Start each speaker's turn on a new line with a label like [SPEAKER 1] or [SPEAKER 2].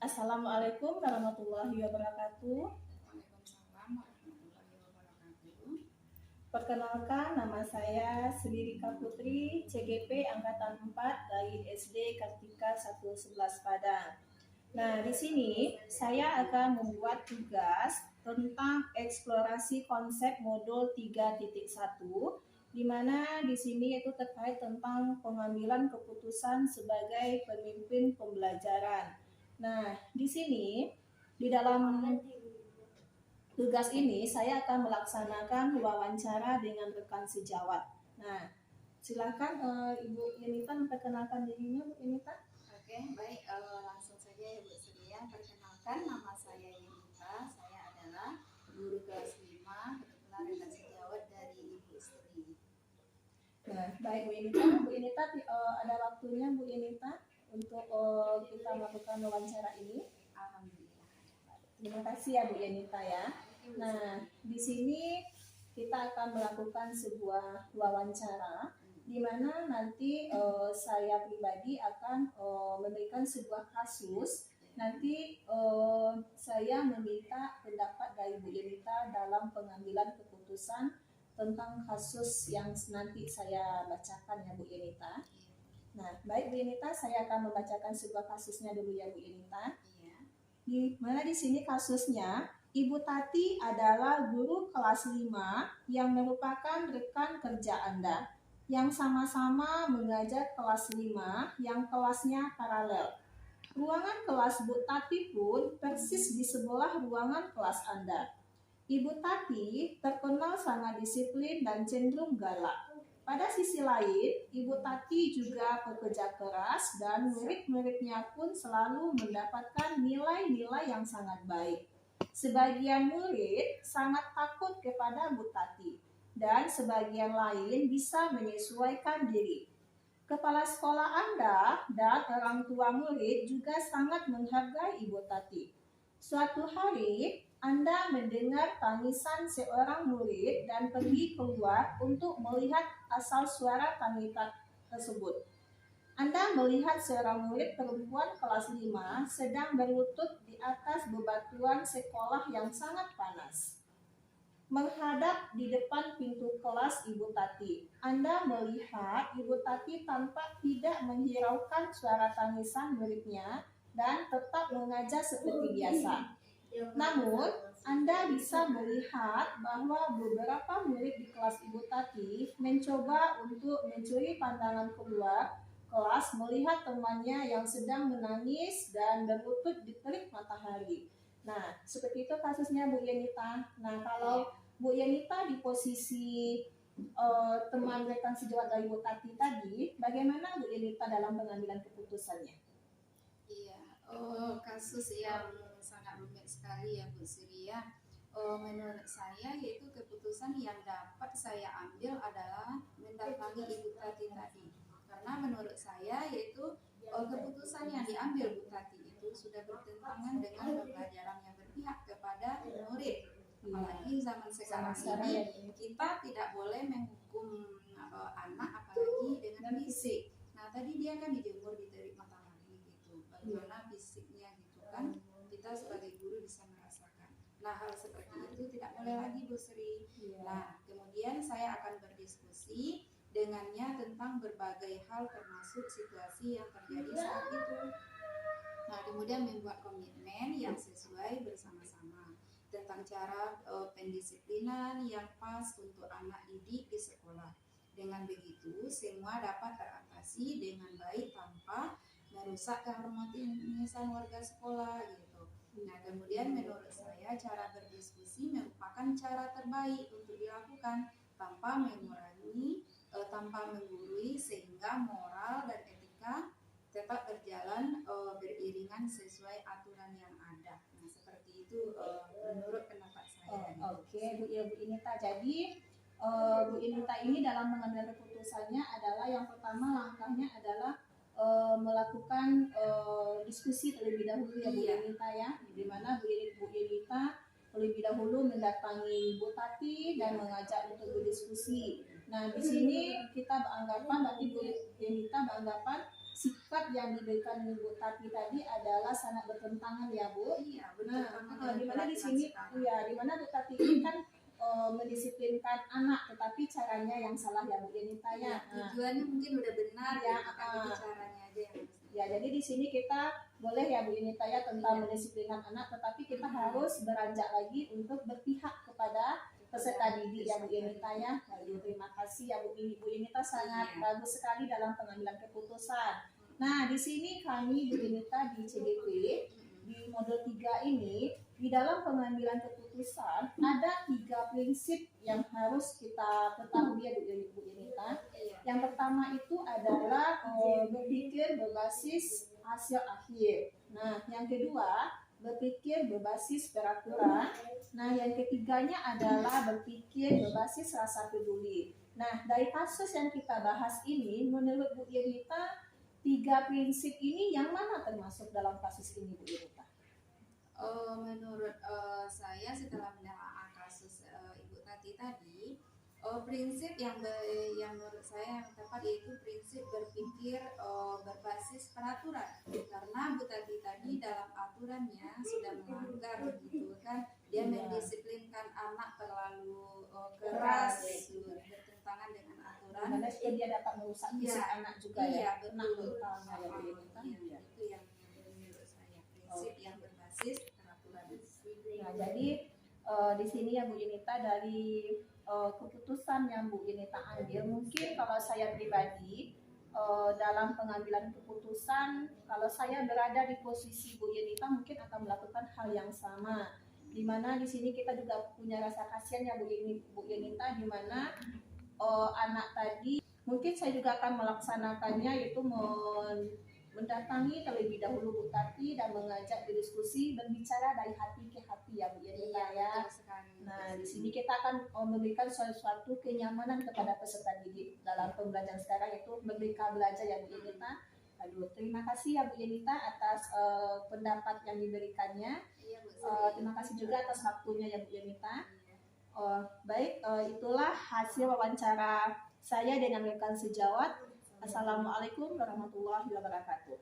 [SPEAKER 1] Assalamualaikum warahmatullahi wabarakatuh.
[SPEAKER 2] Waalaikumsalam warahmatullahi wabarakatuh.
[SPEAKER 1] Perkenalkan, nama saya Sri Rika Putri, CGP Angkatan 4 dari SD Kartika 111 Padang. Nah, di sini saya akan membuat tugas tentang eksplorasi konsep modul 3.1, di mana di sini itu terkait tentang pengambilan keputusan sebagai pemimpin pembelajaran. Nah, di sini di dalam tugas ini saya akan melaksanakan wawancara dengan rekan sejawat. Nah, silakan Ibu Yunita memperkenalkan dirinya, Bu Yunita.
[SPEAKER 2] Oke, baik, langsung saja ya Bu Surya. Perkenalkan, nama saya Yunita. Saya adalah guru kelas 5, kebetulan rekan sejawat dari Ibu Sri.
[SPEAKER 1] Nah, baik Bu Yunita. Bu Yunita ada waktunya Bu Yunita untuk kita melakukan wawancara ini.
[SPEAKER 2] Alhamdulillah.
[SPEAKER 1] Terima kasih ya Bu Yunita ya. Nah, di sini kita akan melakukan sebuah wawancara di mana nanti saya pribadi akan memberikan sebuah kasus. Nanti saya meminta pendapat dari Bu Yunita dalam pengambilan keputusan tentang kasus yang nanti saya bacakan ya Bu Yunita. Nah, baik Bu Yunita, saya akan membacakan sebuah kasusnya dulu ya Bu Yunita. Di mana di sini kasusnya Ibu Tati adalah guru kelas 5 yang merupakan rekan kerja Anda yang sama-sama mengajar kelas 5 yang kelasnya paralel. Ruangan kelas Bu Tati pun persis di sebelah ruangan kelas Anda. Ibu Tati terkenal sangat disiplin dan cenderung galak. Pada sisi lain, Ibu Tati juga pekerja keras dan murid-muridnya pun selalu mendapatkan nilai-nilai yang sangat baik. Sebagian murid sangat takut kepada Bu Tati dan sebagian lain bisa menyesuaikan diri. Kepala sekolah Anda dan orang tua murid juga sangat menghargai Ibu Tati. Suatu hari, Anda mendengar tangisan seorang murid dan pergi keluar untuk melihat asal suara tangisan tersebut. Anda melihat seorang murid perempuan kelas 5 sedang berlutut di atas bebatuan sekolah yang sangat panas. Menghadap di depan pintu kelas Ibu Tati. Anda melihat Ibu Tati tampak tidak menghiraukan suara tangisan muridnya dan tetap mengajar seperti biasa. Namun, Anda bisa melihat bahwa beberapa murid di kelas Ibu Tati mencoba untuk mencuri pandangan keluar kelas melihat temannya yang sedang menangis dan berlutut di terik matahari. Nah, seperti itu kasusnya Bu Yenita. Nah, kalau Bu Yenita di posisi teman rekan sejawat dari Bu Tati tadi, bagaimana Bu Yenita dalam pengambilan keputusannya?
[SPEAKER 2] Iya, kasus yang sangat rumit sekali ya Bu Sri ya. Menurut saya yaitu keputusan yang dapat saya ambil adalah mendatangi Ibu Tati tadi. Karena menurut saya yaitu keputusan yang diambil Bu Tati itu sudah bertentangan dengan pembelajaran yang berpihak kepada murid. Apalagi zaman sekarang ini kita tidak boleh menghukum anak apalagi dengan fisik. Nah tadi dia kan dijemur di terik matahari gitu, bagaimana fisiknya gitu kan, kita sebagai guru bisa merasakan. Nah hal seperti itu tidak boleh lagi Bu Sri. Nah kemudian saya akan berdiskusi dengannya tentang berbagai hal termasuk situasi yang terjadi saat itu. Nah kemudian membuat komitmen yang sesuai bersama-sama tentang cara pendisiplinan yang pas untuk anak didik di sekolah. Dengan begitu, semua dapat teratasi dengan baik tanpa merusak keharmonisan warga sekolah gitu. Nah, kemudian menurut saya cara berdiskusi merupakan cara terbaik untuk dilakukan tanpa mengurangi, tanpa menggurui sehingga moral dan etika tetap berjalan beriringan sesuai aturan yang ada. Nah, seperti itu menurut pendapat saya.
[SPEAKER 1] Oke, Bu Inita. Jadi Bu Inita ini dalam mengambil keputusannya adalah yang pertama langkahnya adalah melakukan diskusi terlebih dahulu ya Bu Inita ya, di mana Bu Inita terlebih dahulu mendatangi Bu Tati dan mengajak untuk berdiskusi. Nah di sini kita beranggapan, berarti Bu Inita beranggapan sifat yang diberikan Ibu Tati tadi adalah sangat bertentangan ya Bu.
[SPEAKER 2] Iya,
[SPEAKER 1] Nah, di mana di sini ya, di mana Bu Tati ini kan mendisiplinkan anak, tetapi caranya yang salah ya Bu Yenita ya.
[SPEAKER 2] Tujuannya mungkin udah benar
[SPEAKER 1] Ya,
[SPEAKER 2] gitu kan, tapi caranya aja yang harus.
[SPEAKER 1] Ya, jadi di sini kita boleh ya Bu Yenita ya tentang mendisiplinkan anak, tetapi kita harus beranjak lagi untuk berpihak kepada peserta didik ya Bu Yenita ya. Baik, terima kasih ya Bu Yenita, sangat bagus sekali dalam pengambilan keputusan. Nah, di sini kami Bu Yenita di CGP di modul 3 ini, di dalam pengambilan keputusan ada 3 prinsip yang harus kita ketahui ya Bu Yenita. Yang pertama itu adalah berpikir berbasis hasil akhir. Nah, yang kedua berpikir berbasis peraturan. Nah, yang ketiganya adalah berpikir berbasis rasa peduli. Nah, dari kasus yang kita bahas ini, menurut Bu Yenita, 3 prinsip ini yang mana termasuk dalam kasus ini Bu Yenita?
[SPEAKER 2] Menurut saya setelah menelaah kasus Ibu Tati tadi, prinsip yang menurut saya yang tepat yaitu prinsip berpikir berbasis peraturan, karena Bu Tati tadi dalam aturannya sudah melanggar gitu kan, dia mendisiplinkan anak terlalu keras gitu, bertentangan dengan aturan.
[SPEAKER 1] Karena dia dapat merusak fisik anak juga ya.
[SPEAKER 2] Betul. Itu yang menurut saya prinsip yang berbasis peraturan.
[SPEAKER 1] Nah, jadi di sini ya Bu Yenita, dari keputusan yang Bu Yenita ambil, mungkin kalau saya pribadi dalam pengambilan keputusan, kalau saya berada di posisi Bu Yenita mungkin akan melakukan hal yang sama. Dimana di sini kita juga punya rasa kasihan ya Bu Yenita, dimana anak tadi mungkin saya juga akan melaksanakannya, yaitu mendatangi terlebih dahulu Bu Tati dan mengajak berdiskusi, berbicara dari hati ke hati ya Bu Yenita ya. Nah, di sini kita akan memberikan suatu kenyamanan kepada peserta didik dalam pembelajaran sekarang, itu Merdeka Belajar ya Bu Yenita. Aduh, terima kasih ya Bu Yenita atas pendapat yang diberikannya. Terima kasih juga atas waktunya ya Bu Yenita. Baik, itulah hasil wawancara saya dengan rekan sejawat. Assalamualaikum warahmatullahi wabarakatuh.